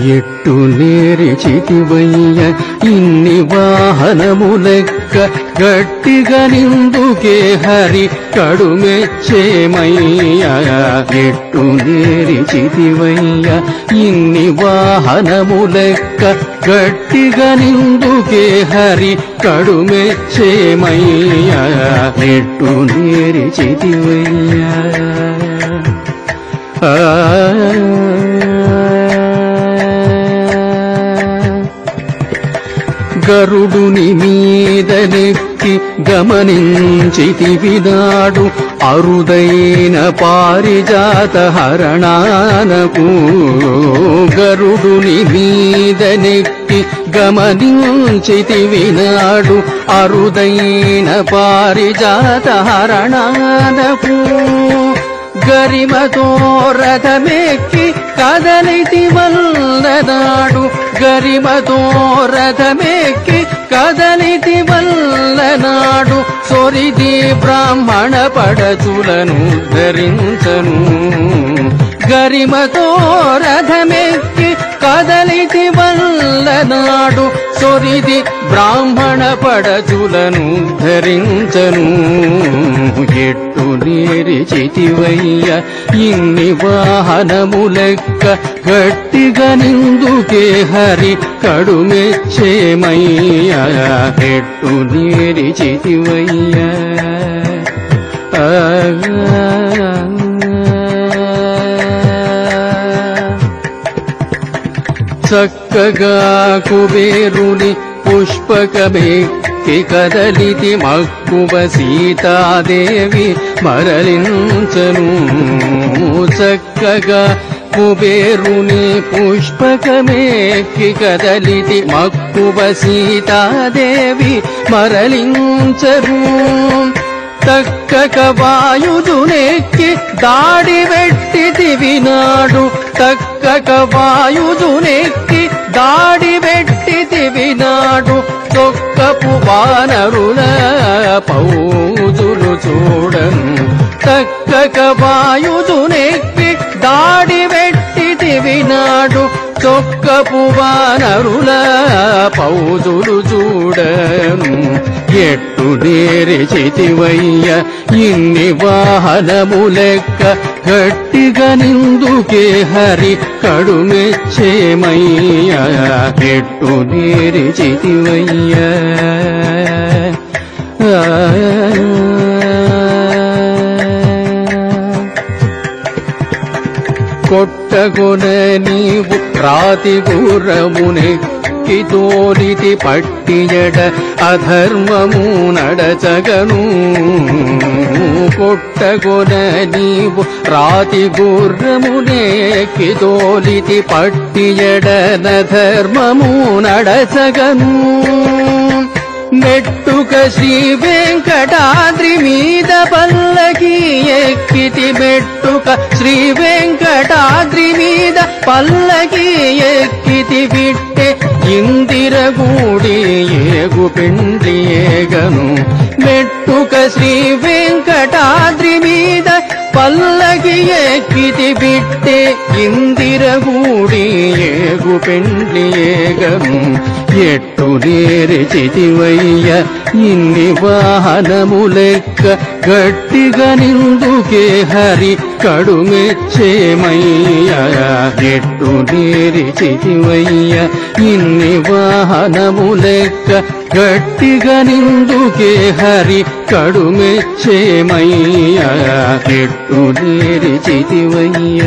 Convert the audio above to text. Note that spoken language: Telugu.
ఎట్టు నేరిచితివయ్య ఇన్ని వాహనములెక్క గట్టిగా నిందుకే హరి కడుమెచ్చేమయ్య ఎట్టు నేరిచితివయ్య ఇన్ని వాహనములెక్క గట్టిగా నిందుకే హరి కడుమెచ్చేమయ్య ఎట్టు నేరిచితివయ్య గరుడుని మీదనెక్కి గమనించితివినాడు అరుదైన పారిజాత హరణానకు గరుడుని మీదనెక్కి గమనించితివినాడు అరుదైన పారిజాత హరణానకు గరిమతో రథమెక్కి కదలితి వల్లనాడు గరిమతో రథమెక్కి కదలితి వల్లనాడు సొరిది బ్రాహ్మణ పడచులను ధరించను గరిమతో రథమెక్కి కదలితి వల్లనాడు సొరిది బ్రాహ్మణ పడచులను ధరించను ఎట్టు నేరిచితివయ్య ఇన్ని వాహనములెక్క గట్టిగా నిందుకే హరి కడుమెచ్చేమయ్య ఎట్టు నేరిచితివయ్య చక్కగా కుబేరుని పుష్పకమెక్కి కదలితి మక్కువ సీతాదేవి మరలించను చక్కగా కుబేరుని పుష్పకమెక్కి కదలితి మక్కువ సీతాదేవి మరలించరు తక్కక వాయుదునెక్కి దాడి వెట్టితివినాడు తక్కక వాయుదునెక్కి దాడి వెట్టితివినాడు చొక్కపు వానరుల పౌజులు చూడను తక్కక వాయుదునెక్కి దాడి వెట్టితివినాడు చొక్కపు వానరుల పౌజులు చూడను ఎట్టు నేరిచితివయ్య ఇన్ని వాహనములెక్క గట్టిగా నిందుకే హరి కడుమెచ్చేమయ్య ఎట్టు నేరిచితివయ్య కొట్టగొన నీవు రాతి గుర్రమునెక్కి తోలితి పట్టియడ అధర్మము నడచగను కొట్టగొన నీవు రాతి గుర్రమునెక్కి తోలితి పట్టియడ నధర్మము నడచగను మెట్టుక శ్రీ వెంకటాద్రి మీద పల్లకి ఎక్కితి మెట్టుక శ్రీ వెంకటాద్రి మీద పల్లకి ఎక్కితి బిట్టె ఇందిరగూడి ఏగు పిండి ఏగను మెట్టుక శ్రీ వెంకటాద్రి మీద పల్లకి ఎక్కితి బిట్టె ఇందిరగూడి ఏగు పిండి ఏగను ఎట్టు నేరిచితివయ్య ఇన్ని వాహనములెక్క గట్టిగా నిందుకే హరి కడుమెచ్చేమయ్య ఎట్టు నేరిచితివయ్య ఇన్ని వాహనములెక్క గట్టిగా నిందుకే హరి కడుమెచ్చేమయ్య ఎట్టు నేరిచితివయ్య